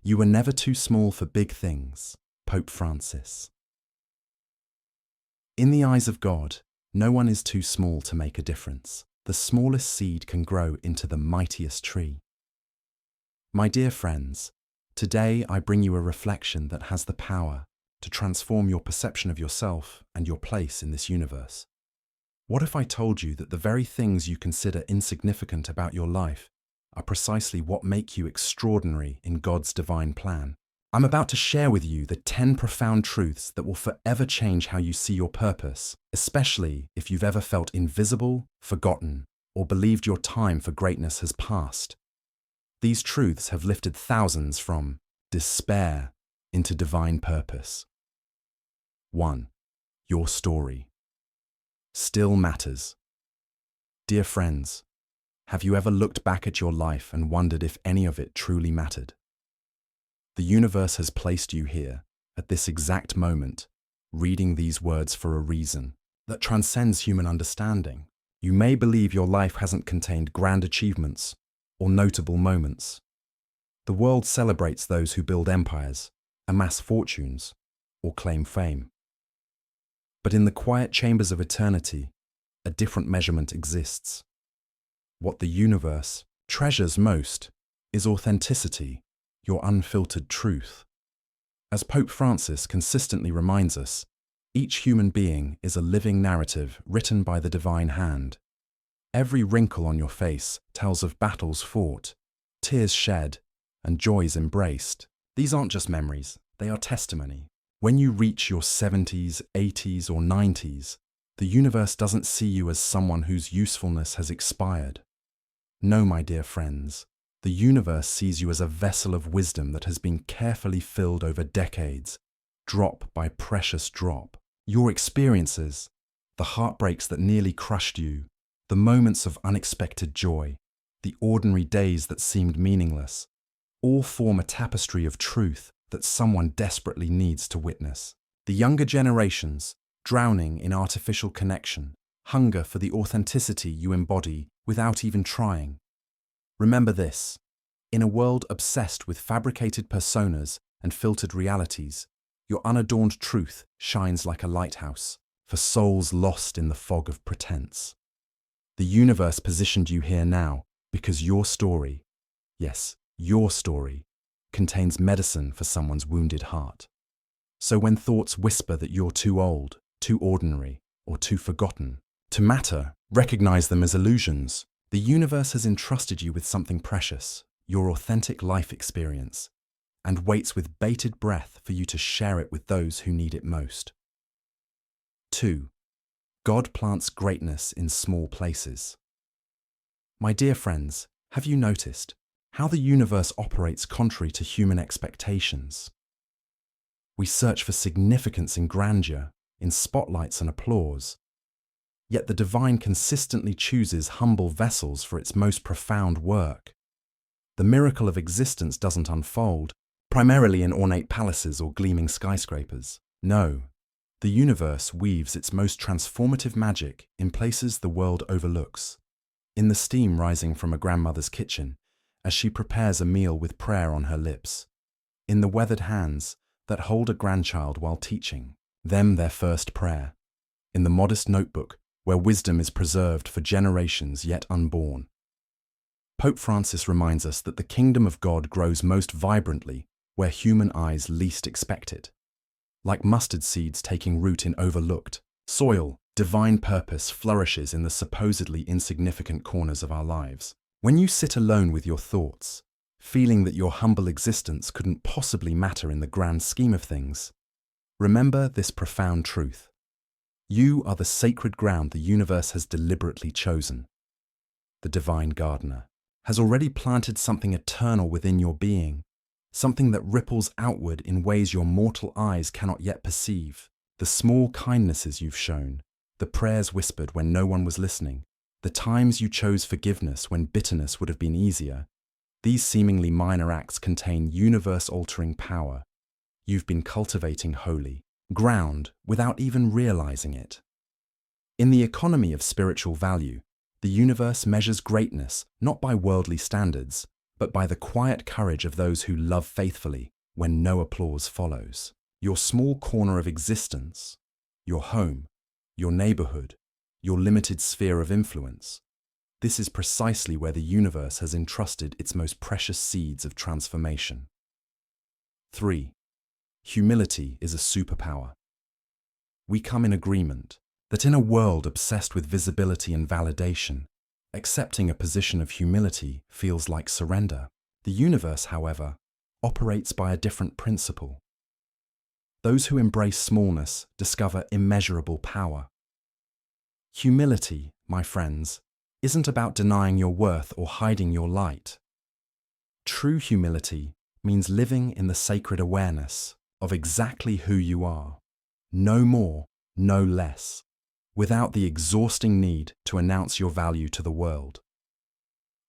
You were never too small for big things. Pope Francis. In the eyes of God, no one is too small to make a difference. The smallest seed can grow into the mightiest tree. My dear friends, today I bring you a reflection that has the power to transform your perception of yourself and your place in this universe. What if I told you that the very things you consider insignificant about your life are precisely what make you extraordinary in God's divine plan? I'm about to share with you the 10 profound truths that will forever change how you see your purpose, especially if you've ever felt invisible, forgotten, or believed your time for greatness has passed. These truths have lifted thousands from despair into divine purpose. 1. Your story still matters. Dear friends, have you ever looked back at your life and wondered if any of it truly mattered? The universe has placed you here, at this exact moment, reading these words for a reason that transcends human understanding. You may believe your life hasn't contained grand achievements or notable moments. The world celebrates those who build empires, amass fortunes, or claim fame. But in the quiet chambers of eternity, a different measurement exists. What the universe treasures most is authenticity, your unfiltered truth. As Pope Francis consistently reminds us, each human being is a living narrative written by the divine hand. Every wrinkle on your face tells of battles fought, tears shed, and joys embraced. These aren't just memories, they are testimony. When you reach your 70s, 80s, or 90s, the universe doesn't see you as someone whose usefulness has expired. No, my dear friends, the universe sees you as a vessel of wisdom that has been carefully filled over decades, drop by precious drop. Your experiences, the heartbreaks that nearly crushed you, the moments of unexpected joy, the ordinary days that seemed meaningless, all form a tapestry of truth that someone desperately needs to witness. The younger generations, drowning in artificial connection, hunger for the authenticity you embody without even trying. Remember this: in a world obsessed with fabricated personas and filtered realities, your unadorned truth shines like a lighthouse for souls lost in the fog of pretense. The universe positioned you here now because your story, yes, your story, contains medicine for someone's wounded heart. So when thoughts whisper that you're too old, too ordinary, or too forgotten to matter, recognize them as illusions. The universe has entrusted you with something precious, your authentic life experience, and waits with bated breath for you to share it with those who need it most. 2. God plants greatness in small places. My dear friends, have you noticed how the universe operates contrary to human expectations? We search for significance in grandeur, in spotlights and applause. Yet the divine consistently chooses humble vessels for its most profound work. The miracle of existence doesn't unfold primarily in ornate palaces or gleaming skyscrapers. No, the universe weaves its most transformative magic in places the world overlooks. In the steam rising from a grandmother's kitchen, as she prepares a meal with prayer on her lips. In the weathered hands that hold a grandchild while teaching them their first prayer. In the modest notebook where wisdom is preserved for generations yet unborn. Pope Francis reminds us that the kingdom of God grows most vibrantly where human eyes least expect it. Like mustard seeds taking root in overlooked soil, divine purpose flourishes in the supposedly insignificant corners of our lives. When you sit alone with your thoughts, feeling that your humble existence couldn't possibly matter in the grand scheme of things, remember this profound truth. You are the sacred ground the universe has deliberately chosen. The divine gardener has already planted something eternal within your being, something that ripples outward in ways your mortal eyes cannot yet perceive. The small kindnesses you've shown, the prayers whispered when no one was listening, the times you chose forgiveness when bitterness would have been easier, these seemingly minor acts contain universe-altering power. You've been cultivating holy ground without even realizing it. In the economy of spiritual value, the universe measures greatness not by worldly standards, but by the quiet courage of those who love faithfully when no applause follows. Your small corner of existence, your home, your neighborhood, your limited sphere of influence, this is precisely where the universe has entrusted its most precious seeds of transformation. 3. Humility is a superpower. We come in agreement that in a world obsessed with visibility and validation, accepting a position of humility feels like surrender. The universe, however, operates by a different principle. Those who embrace smallness discover immeasurable power. Humility, my friends, isn't about denying your worth or hiding your light. True humility means living in the sacred awareness of exactly who you are, no more, no less, without the exhausting need to announce your value to the world.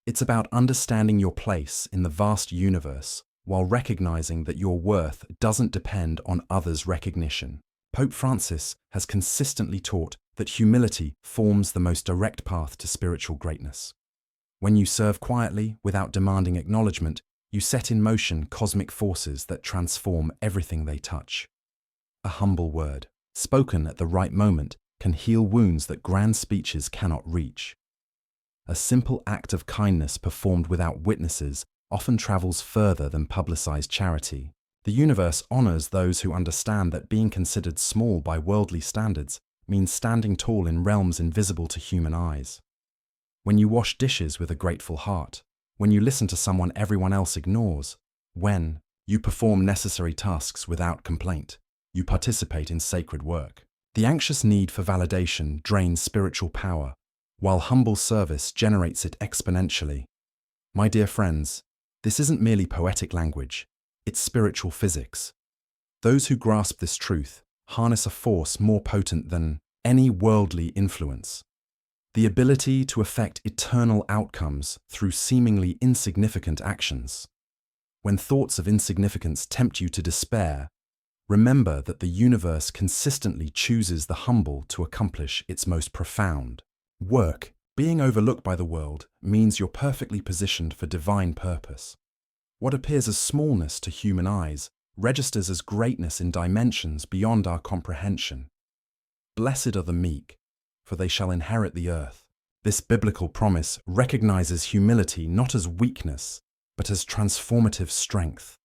It's about understanding your place in the vast universe while recognizing that your worth doesn't depend on others' recognition. Pope Francis has consistently taught that humility forms the most direct path to spiritual greatness. When you serve quietly without demanding acknowledgement, you set in motion cosmic forces that transform everything they touch. A humble word, spoken at the right moment, can heal wounds that grand speeches cannot reach. A simple act of kindness performed without witnesses often travels further than publicized charity. The universe honors those who understand that being considered small by worldly standards means standing tall in realms invisible to human eyes. When you wash dishes with a grateful heart, when you listen to someone everyone else ignores, when you perform necessary tasks without complaint, you participate in sacred work. The anxious need for validation drains spiritual power, while humble service generates it exponentially. My dear friends, this isn't merely poetic language, it's spiritual physics. Those who grasp this truth harness a force more potent than any worldly influence: the ability to affect eternal outcomes through seemingly insignificant actions. When thoughts of insignificance tempt you to despair, remember that the universe consistently chooses the humble to accomplish its most profound work. Being overlooked by the world means you're perfectly positioned for divine purpose. What appears as smallness to human eyes registers as greatness in dimensions beyond our comprehension. Blessed are the meek, for they shall inherit the earth. This biblical promise recognizes humility not as weakness, but as transformative strength.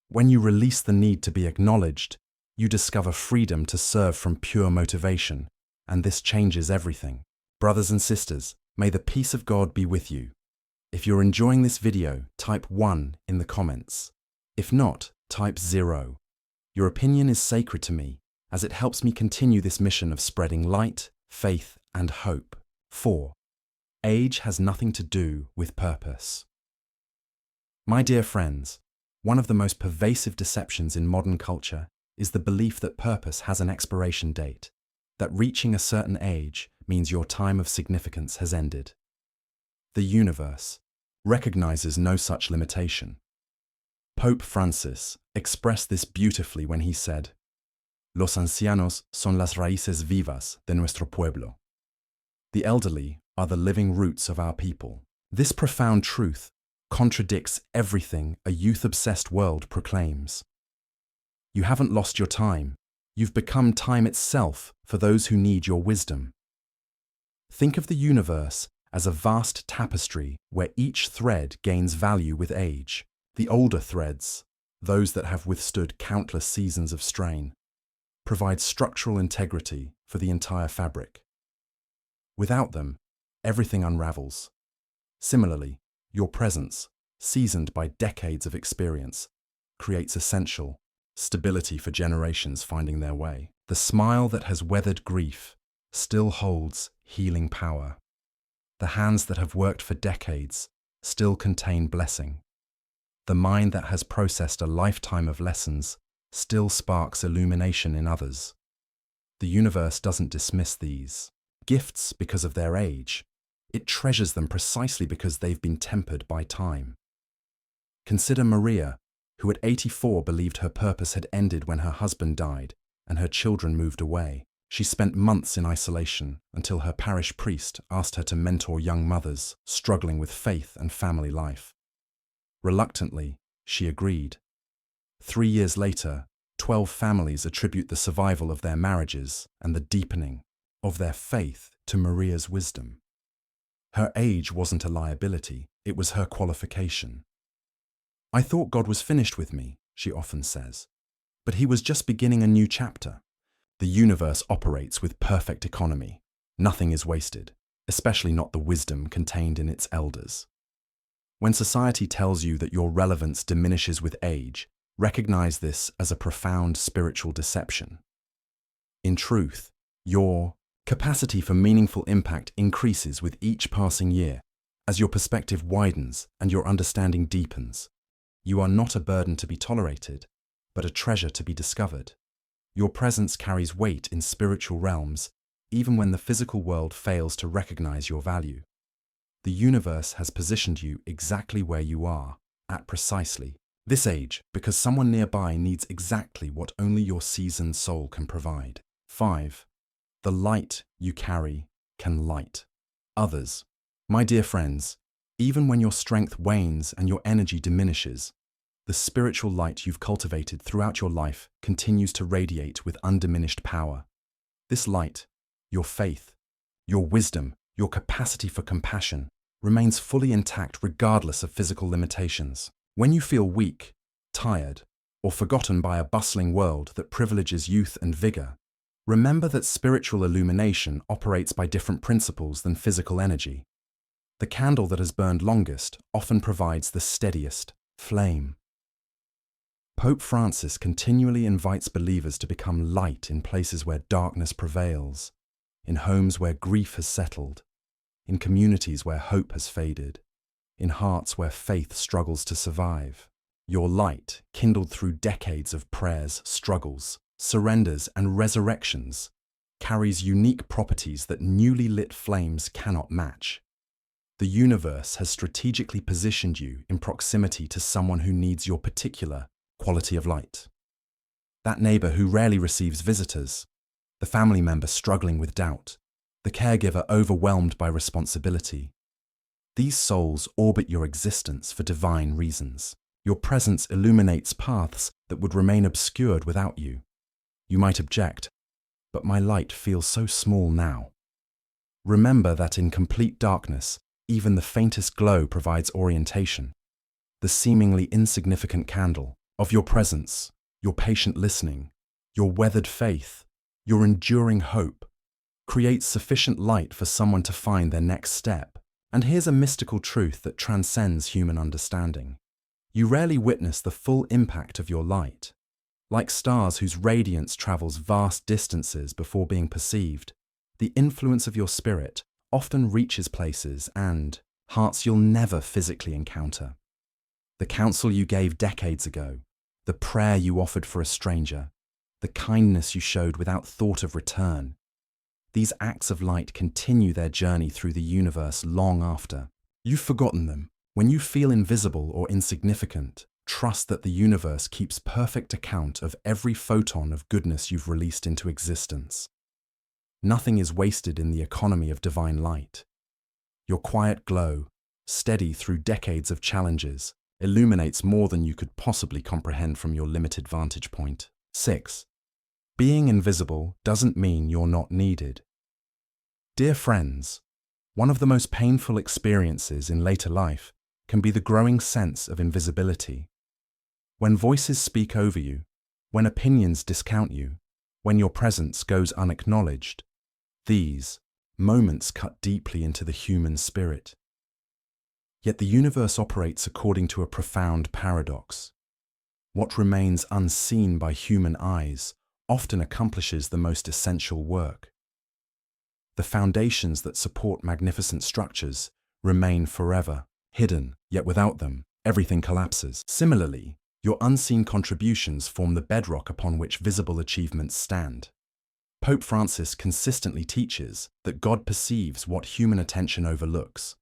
When you release the need to be acknowledged, you discover freedom to serve from pure motivation, and this changes everything. Brothers and sisters, may the peace of God be with you. If you're enjoying this video, type 1 in the comments. If not, type 0. Your opinion is sacred to me, as it helps me continue this mission of spreading light, faith, and hope. 4. Age has nothing to do with purpose. My dear friends, one of the most pervasive deceptions in modern culture is the belief that purpose has an expiration date, that reaching a certain age means your time of significance has ended. The universe recognizes no such limitation. Pope Francis expressed this beautifully when he said, "Los ancianos son las raíces vivas de nuestro pueblo." The elderly are the living roots of our people. This profound truth contradicts everything a youth-obsessed world proclaims. You haven't lost your time. You've become time itself for those who need your wisdom. Think of the universe as a vast tapestry where each thread gains value with age. The older threads, those that have withstood countless seasons of strain, provide structural integrity for the entire fabric. Without them, everything unravels. Similarly, your presence, seasoned by decades of experience, creates essential stability for generations finding their way. The smile that has weathered grief still holds healing power. The hands that have worked for decades still contain blessing. The mind that has processed a lifetime of lessons still sparks illumination in others. The universe doesn't dismiss these gifts because of their age. It treasures them precisely because they've been tempered by time. Consider Maria, who at 84 believed her purpose had ended when her husband died and her children moved away. She spent months in isolation until her parish priest asked her to mentor young mothers struggling with faith and family life. Reluctantly, she agreed. 3 years later, 12 families attribute the survival of their marriages and the deepening of their faith to Maria's wisdom. Her age wasn't a liability, it was her qualification. "I thought God was finished with me," she often says, "but he was just beginning a new chapter." The universe operates with perfect economy. Nothing is wasted, especially not the wisdom contained in its elders. When society tells you that your relevance diminishes with age, recognize this as a profound spiritual deception. In truth, your capacity for meaningful impact increases with each passing year as your perspective widens and your understanding deepens. You are not a burden to be tolerated, but a treasure to be discovered. Your presence carries weight in spiritual realms, even when the physical world fails to recognize your value. The universe has positioned you exactly where you are, at precisely this age, because someone nearby needs exactly what only your seasoned soul can provide. 5. The light you carry can light others. My dear friends, even when your strength wanes and your energy diminishes, the spiritual light you've cultivated throughout your life continues to radiate with undiminished power. This light, your faith, your wisdom, your capacity for compassion, remains fully intact regardless of physical limitations. When you feel weak, tired, or forgotten by a bustling world that privileges youth and vigor, remember that spiritual illumination operates by different principles than physical energy. The candle that has burned longest often provides the steadiest flame. Pope Francis continually invites believers to become light in places where darkness prevails, in homes where grief has settled, in communities where hope has faded, in hearts where faith struggles to survive. Your light, kindled through decades of prayers, struggles, surrenders, and resurrections, carries unique properties that newly lit flames cannot match. The universe has strategically positioned you in proximity to someone who needs your particular quality of light. That neighbor who rarely receives visitors, the family member struggling with doubt, the caregiver overwhelmed by responsibility. These souls orbit your existence for divine reasons. Your presence illuminates paths that would remain obscured without you. You might object, but my light feels so small now. Remember that in complete darkness, even the faintest glow provides orientation. The seemingly insignificant candle of your presence, your patient listening, your weathered faith, your enduring hope, creates sufficient light for someone to find their next step. And here's a mystical truth that transcends human understanding. You rarely witness the full impact of your light. Like stars whose radiance travels vast distances before being perceived, the influence of your spirit often reaches places and hearts you'll never physically encounter. The counsel you gave decades ago, the prayer you offered for a stranger, the kindness you showed without thought of return. These acts of light continue their journey through the universe long after you've forgotten them. When you feel invisible or insignificant, trust that the universe keeps perfect account of every photon of goodness you've released into existence. Nothing is wasted in the economy of divine light. Your quiet glow, steady through decades of challenges, illuminates more than you could possibly comprehend from your limited vantage point. 6. Being invisible doesn't mean you're not needed. Dear friends, one of the most painful experiences in later life can be the growing sense of invisibility. When voices speak over you, when opinions discount you, when your presence goes unacknowledged, these moments cut deeply into the human spirit. Yet the universe operates according to a profound paradox. What remains unseen by human eyes often accomplishes the most essential work. The foundations that support magnificent structures remain forever hidden, yet without them, everything collapses. Similarly, your unseen contributions form the bedrock upon which visible achievements stand. Pope Francis consistently teaches that God perceives what human attention overlooks.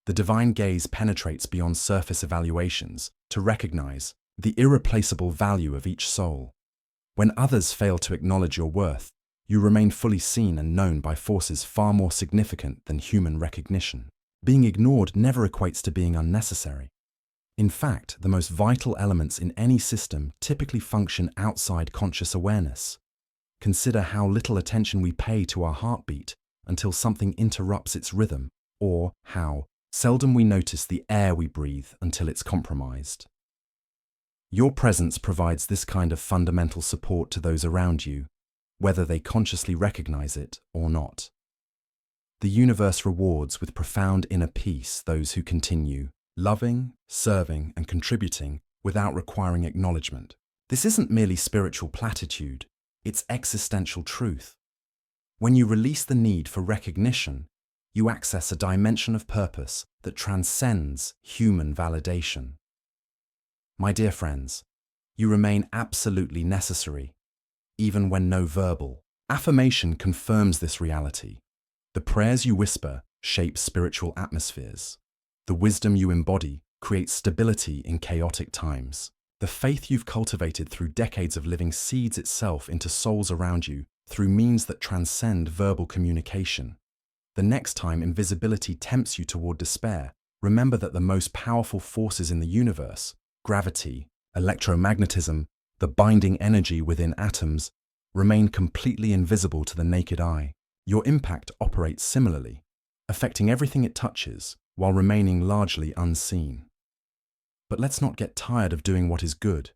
The divine gaze penetrates beyond surface evaluations to recognize the irreplaceable value of each soul. When others fail to acknowledge your worth, you remain fully seen and known by forces far more significant than human recognition. Being ignored never equates to being unnecessary. In fact, the most vital elements in any system typically function outside conscious awareness. Consider how little attention we pay to our heartbeat until something interrupts its rhythm, or how seldom we notice the air we breathe until it's compromised. Your presence provides this kind of fundamental support to those around you, whether they consciously recognize it or not. The universe rewards with profound inner peace those who continue loving, serving, and contributing without requiring acknowledgement. This isn't merely spiritual platitude, it's existential truth. When you release the need for recognition, you access a dimension of purpose that transcends human validation. My dear friends, you remain absolutely necessary, even when no verbal affirmation confirms this reality. The prayers you whisper shape spiritual atmospheres. The wisdom you embody creates stability in chaotic times. The faith you've cultivated through decades of living seeds itself into souls around you through means that transcend verbal communication. The next time invisibility tempts you toward despair, remember that the most powerful forces in the universe, gravity, electromagnetism, the binding energy within atoms, remain completely invisible to the naked eye. Your impact operates similarly, affecting everything it touches while remaining largely unseen. But let's not get tired of doing what is good.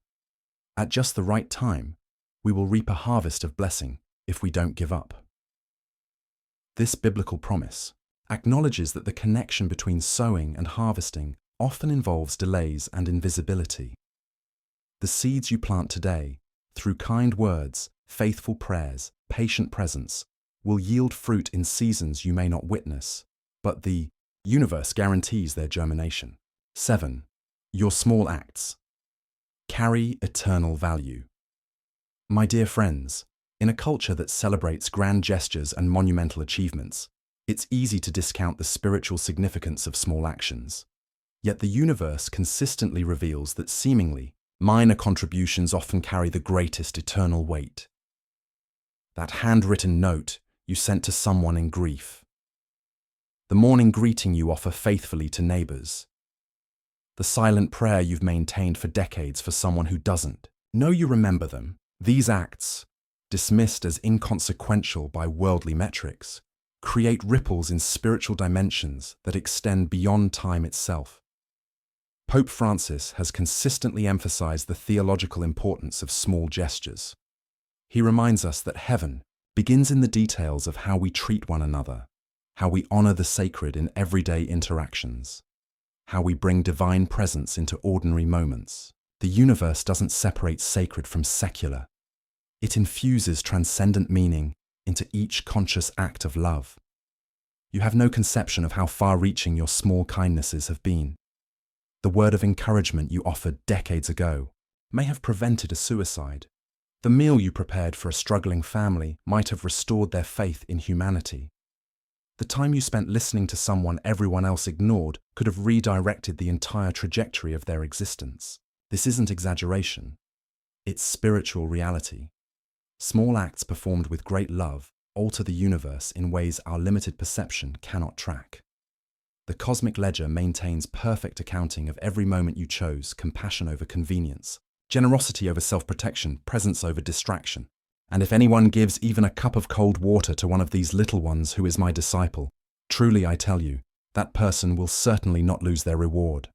At just the right time, we will reap a harvest of blessing if we don't give up. This biblical promise acknowledges that the connection between sowing and harvesting often involves delays and invisibility. The seeds you plant today, through kind words, faithful prayers, patient presence, will yield fruit in seasons you may not witness, but the universe guarantees their germination. 7. Your small acts carry eternal value. My dear friends, in a culture that celebrates grand gestures and monumental achievements, it's easy to discount the spiritual significance of small actions. Yet the universe consistently reveals that seemingly minor contributions often carry the greatest eternal weight. That handwritten note you sent to someone in grief. The morning greeting you offer faithfully to neighbors. The silent prayer you've maintained for decades for someone who doesn't. Know you remember them. These acts, dismissed as inconsequential by worldly metrics, create ripples in spiritual dimensions that extend beyond time itself. Pope Francis has consistently emphasized the theological importance of small gestures. He reminds us that heaven begins in the details of how we treat one another, how we honor the sacred in everyday interactions, how we bring divine presence into ordinary moments. The universe doesn't separate sacred from secular. It infuses transcendent meaning into each conscious act of love. You have no conception of how far-reaching your small kindnesses have been. The word of encouragement you offered decades ago may have prevented a suicide. The meal you prepared for a struggling family might have restored their faith in humanity. The time you spent listening to someone everyone else ignored could have redirected the entire trajectory of their existence. This isn't exaggeration. It's spiritual reality. Small acts performed with great love alter the universe in ways our limited perception cannot track. The cosmic ledger maintains perfect accounting of every moment you chose compassion over convenience, generosity over self-protection, presence over distraction. And if anyone gives even a cup of cold water to one of these little ones who is my disciple, truly I tell you, that person will certainly not lose their reward.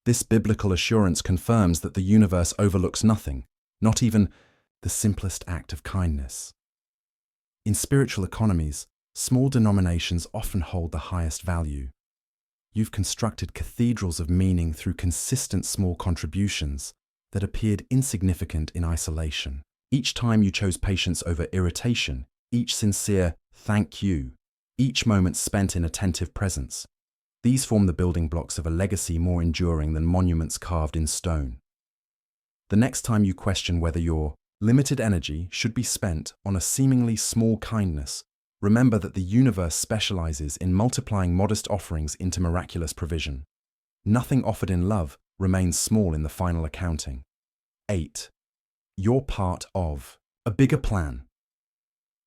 This biblical assurance confirms that the universe overlooks nothing, not even the simplest act of kindness. In spiritual economies, small denominations often hold the highest value. You've constructed cathedrals of meaning through consistent small contributions that appeared insignificant in isolation. Each time you chose patience over irritation, each sincere thank you, each moment spent in attentive presence. These form the building blocks of a legacy more enduring than monuments carved in stone. The next time you question whether your limited energy should be spent on a seemingly small kindness, remember that the universe specializes in multiplying modest offerings into miraculous provision. Nothing offered in love remains small in the final accounting. 8. You're part of a bigger plan.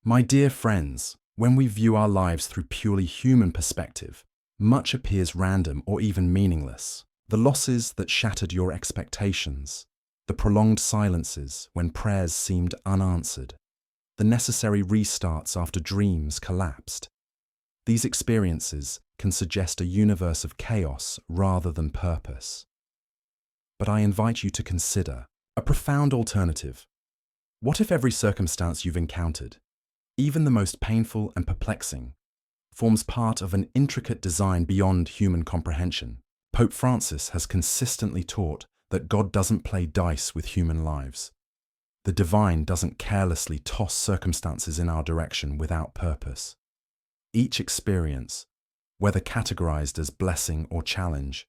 My dear friends, when we view our lives through purely human perspective, much appears random or even meaningless. The losses that shattered your expectations, the prolonged silences when prayers seemed unanswered, the necessary restarts after dreams collapsed. These experiences can suggest a universe of chaos rather than purpose. But I invite you to consider a profound alternative. What if every circumstance you've encountered, even the most painful and perplexing, forms part of an intricate design beyond human comprehension? Pope Francis has consistently taught that God doesn't play dice with human lives. The divine doesn't carelessly toss circumstances in our direction without purpose. Each experience, whether categorized as blessing or challenge,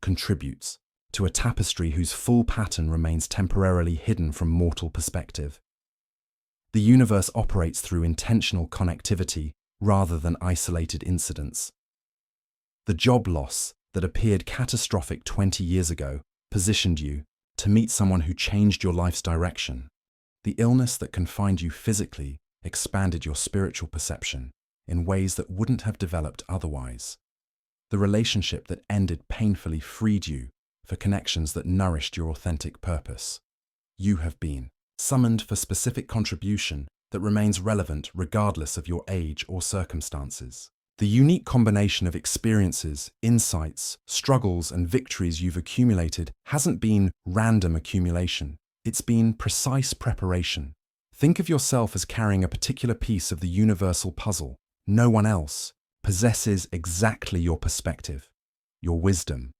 contributes to a tapestry whose full pattern remains temporarily hidden from mortal perspective. The universe operates through intentional connectivity rather than isolated incidents. The job loss that appeared catastrophic 20 years ago positioned you to meet someone who changed your life's direction. The illness that confined you physically expanded your spiritual perception in ways that wouldn't have developed otherwise. The relationship that ended painfully freed you for connections that nourished your authentic purpose. You have been summoned for specific contribution that remains relevant regardless of your age or circumstances. The unique combination of experiences, insights, struggles, and victories you've accumulated hasn't been random accumulation. It's been precise preparation. Think of yourself as carrying a particular piece of the universal puzzle. No one else possesses exactly your perspective, your wisdom,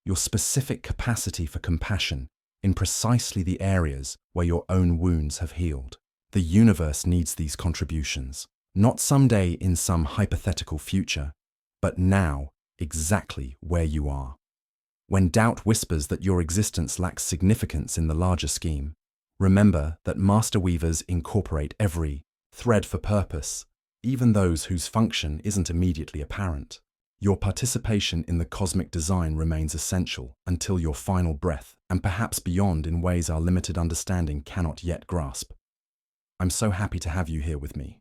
your specific capacity for compassion in precisely the areas where your own wounds have healed. The universe needs these contributions, not someday in some hypothetical future, but now, exactly where you are. When doubt whispers that your existence lacks significance in the larger scheme, remember that master weavers incorporate every thread for purpose, even those whose function isn't immediately apparent. Your participation in the cosmic design remains essential until your final breath, and perhaps beyond in ways our limited understanding cannot yet grasp. I'm so happy to have you here with me.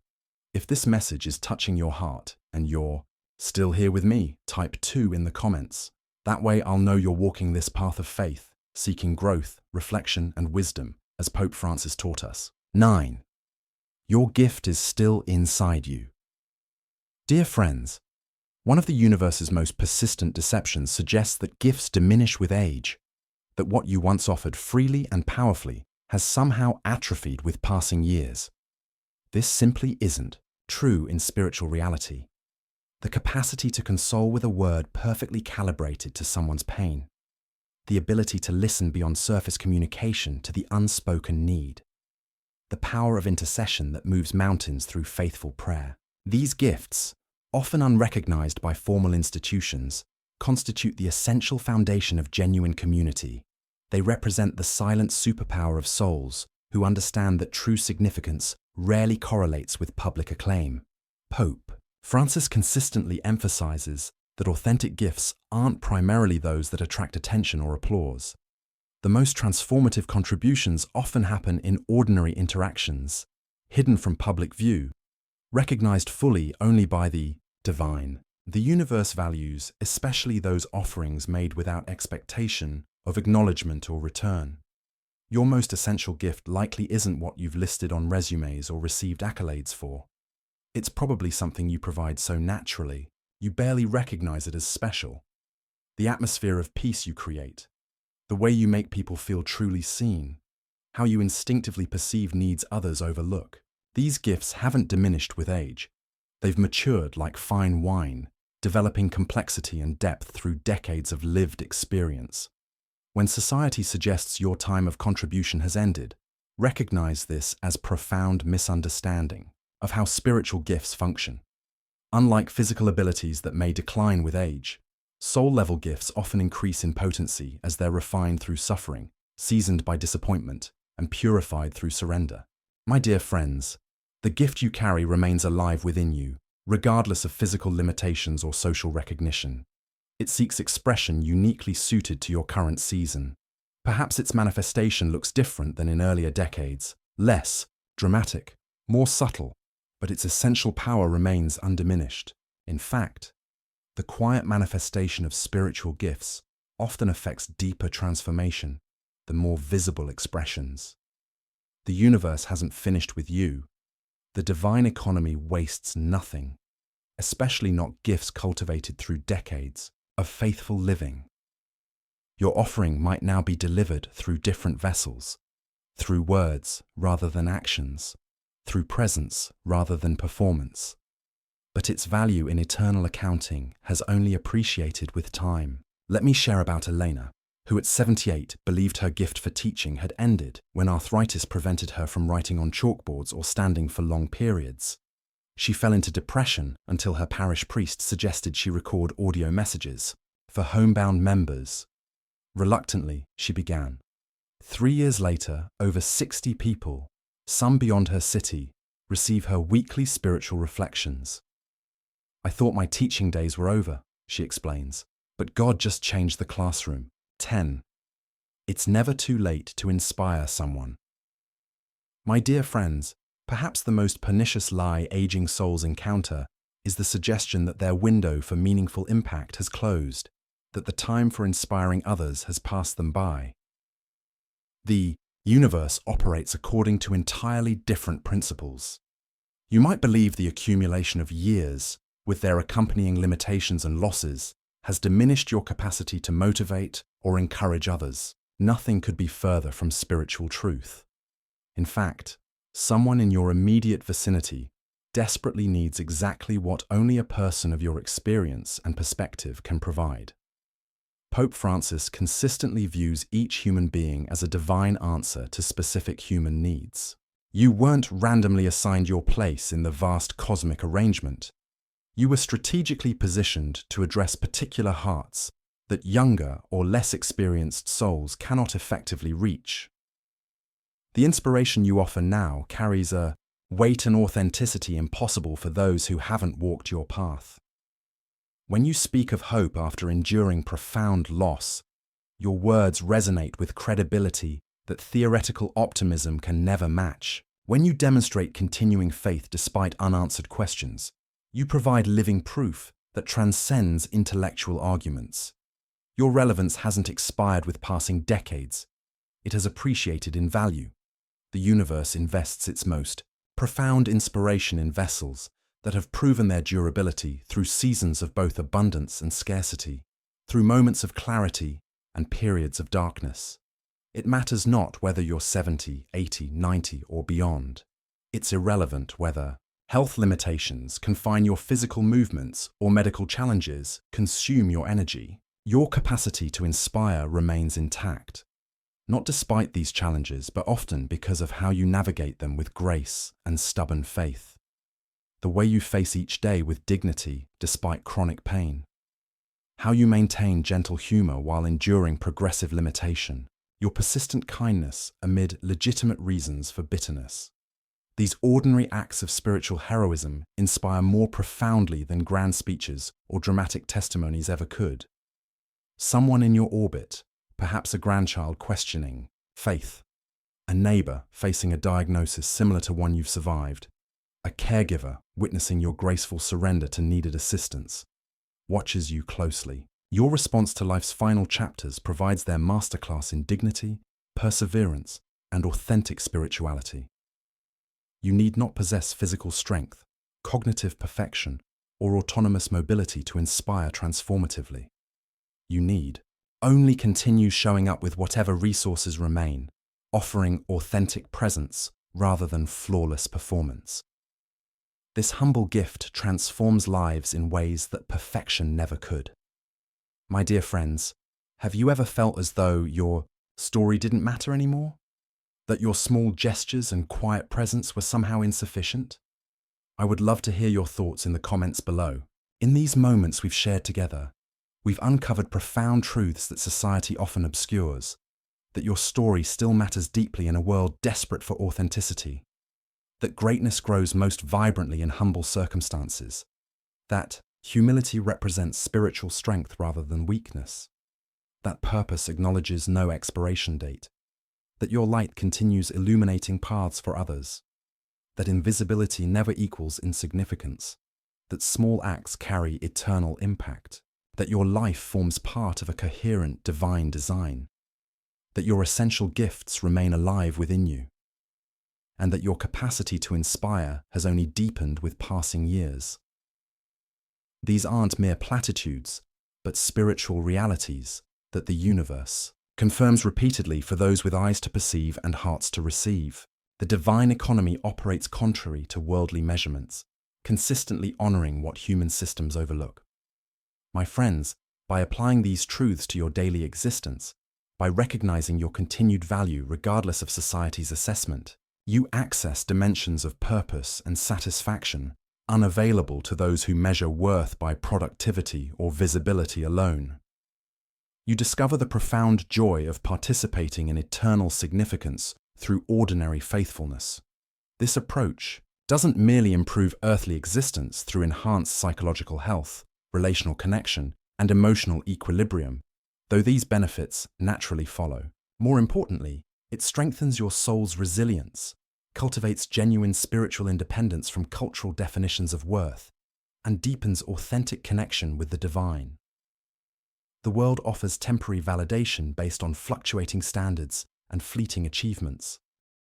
If this message is touching your heart and you're still here with me, type 2 in the comments. That way I'll know you're walking this path of faith, seeking growth, reflection, and wisdom, as Pope Francis taught us. 9. Your gift is still inside you. Dear friends, one of the universe's most persistent deceptions suggests that gifts diminish with age, that what you once offered freely and powerfully has somehow atrophied with passing years. This simply isn't true in spiritual reality. The capacity to console with a word perfectly calibrated to someone's pain, the ability to listen beyond surface communication to the unspoken need, the power of intercession that moves mountains through faithful prayer. These gifts, often unrecognized by formal institutions, constitute the essential foundation of genuine community. They represent the silent superpower of souls who understand that true significance rarely correlates with public acclaim. Pope Francis consistently emphasizes that authentic gifts aren't primarily those that attract attention or applause. The most transformative contributions often happen in ordinary interactions, hidden from public view, recognized fully only by the divine. The universe values especially those offerings made without expectation of acknowledgement or return. Your most essential gift likely isn't what you've listed on resumes or received accolades for. It's probably something you provide so naturally, you barely recognize it as special. The atmosphere of peace you create, the way you make people feel truly seen, how you instinctively perceive needs others overlook. These gifts haven't diminished with age. They've matured like fine wine, developing complexity and depth through decades of lived experience. When society suggests your time of contribution has ended, recognize this as profound misunderstanding of how spiritual gifts function. Unlike physical abilities that may decline with age, soul-level gifts often increase in potency as they're refined through suffering, seasoned by disappointment, and purified through surrender. My dear friends, the gift you carry remains alive within you, regardless of physical limitations or social recognition. It seeks expression uniquely suited to your current season. Perhaps its manifestation looks different than in earlier decades, less dramatic, more subtle, but its essential power remains undiminished. In fact, the quiet manifestation of spiritual gifts often affects deeper transformation than more visible expressions. The universe hasn't finished with you. The divine economy wastes nothing, especially not gifts cultivated through decades of faithful living. Your offering might now be delivered through different vessels, through words rather than actions, through presence rather than performance. But its value in eternal accounting has only appreciated with time. Let me share about Elena, who at 78 believed her gift for teaching had ended when arthritis prevented her from writing on chalkboards or standing for long periods. She fell into depression until her parish priest suggested she record audio messages for homebound members. Reluctantly, she began. 3 years later, over 60 people, some beyond her city, receive her weekly spiritual reflections. I thought my teaching days were over, she explains, but God just changed the classroom. 10. It's never too late to inspire someone. My dear friends, perhaps the most pernicious lie aging souls encounter is the suggestion that their window for meaningful impact has closed, that the time for inspiring others has passed them by. The universe operates according to entirely different principles. You might believe the accumulation of years, with their accompanying limitations and losses, has diminished your capacity to motivate or encourage others. Nothing could be further from spiritual truth. In fact, someone in your immediate vicinity desperately needs exactly what only a person of your experience and perspective can provide. Pope Francis consistently views each human being as a divine answer to specific human needs. You weren't randomly assigned your place in the vast cosmic arrangement. You were strategically positioned to address particular hearts that younger or less experienced souls cannot effectively reach. The inspiration you offer now carries a weight and authenticity impossible for those who haven't walked your path. When you speak of hope after enduring profound loss, your words resonate with credibility that theoretical optimism can never match. When you demonstrate continuing faith despite unanswered questions, you provide living proof that transcends intellectual arguments. Your relevance hasn't expired with passing decades. It has appreciated in value. The universe invests its most profound inspiration in vessels that have proven their durability through seasons of both abundance and scarcity, through moments of clarity and periods of darkness. It matters not whether you're 70, 80, 90, or beyond. It's irrelevant whether health limitations confine your physical movements or medical challenges consume your energy. Your capacity to inspire remains intact, not despite these challenges, but often because of how you navigate them with grace and stubborn faith. The way you face each day with dignity despite chronic pain. How you maintain gentle humor while enduring progressive limitation. Your persistent kindness amid legitimate reasons for bitterness. These ordinary acts of spiritual heroism inspire more profoundly than grand speeches or dramatic testimonies ever could. Someone in your orbit, perhaps a grandchild questioning faith, a neighbor facing a diagnosis similar to one you've survived, a caregiver witnessing your graceful surrender to needed assistance, watches you closely. Your response to life's final chapters provides their masterclass in dignity, perseverance, and authentic spirituality. You need not possess physical strength, cognitive perfection, or autonomous mobility to inspire transformatively. You need only continue showing up with whatever resources remain, offering authentic presence rather than flawless performance. This humble gift transforms lives in ways that perfection never could. My dear friends, have you ever felt as though your story didn't matter anymore? That your small gestures and quiet presence were somehow insufficient? I would love to hear your thoughts in the comments below. In these moments we've shared together, we've uncovered profound truths that society often obscures, that your story still matters deeply in a world desperate for authenticity, that greatness grows most vibrantly in humble circumstances, that humility represents spiritual strength rather than weakness, that purpose acknowledges no expiration date, that your light continues illuminating paths for others, that invisibility never equals insignificance, that small acts carry eternal impact. that your life forms part of a coherent divine design, that your essential gifts remain alive within you, and that your capacity to inspire has only deepened with passing years. These aren't mere platitudes, but spiritual realities that the universe confirms repeatedly for those with eyes to perceive and hearts to receive. The divine economy operates contrary to worldly measurements, consistently honoring what human systems overlook. My friends, by applying these truths to your daily existence, by recognizing your continued value regardless of society's assessment, you access dimensions of purpose and satisfaction unavailable to those who measure worth by productivity or visibility alone. You discover the profound joy of participating in eternal significance through ordinary faithfulness. This approach doesn't merely improve earthly existence through enhanced psychological health, relational connection, and emotional equilibrium, though these benefits naturally follow. More importantly, it strengthens your soul's resilience, cultivates genuine spiritual independence from cultural definitions of worth, and deepens authentic connection with the divine. The world offers temporary validation based on fluctuating standards and fleeting achievements.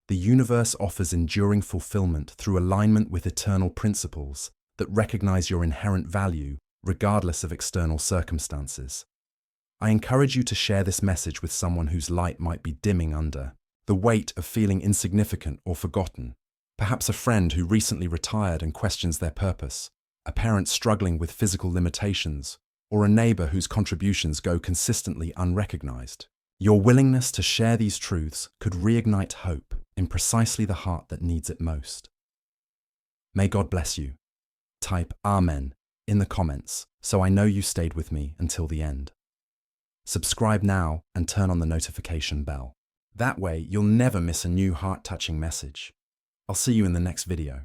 The universe offers enduring fulfillment through alignment with eternal principles that recognize your inherent value regardless of external circumstances. I encourage you to share this message with someone whose light might be dimming under the weight of feeling insignificant or forgotten. Perhaps a friend who recently retired and questions their purpose, a parent struggling with physical limitations, or a neighbor whose contributions go consistently unrecognized. Your willingness to share these truths could reignite hope in precisely the heart that needs it most. May God bless you. Type Amen in the comments so I know you stayed with me until the end. Subscribe now and turn on the notification bell. That way you'll never miss a new heart-touching message. I'll see you in the next video.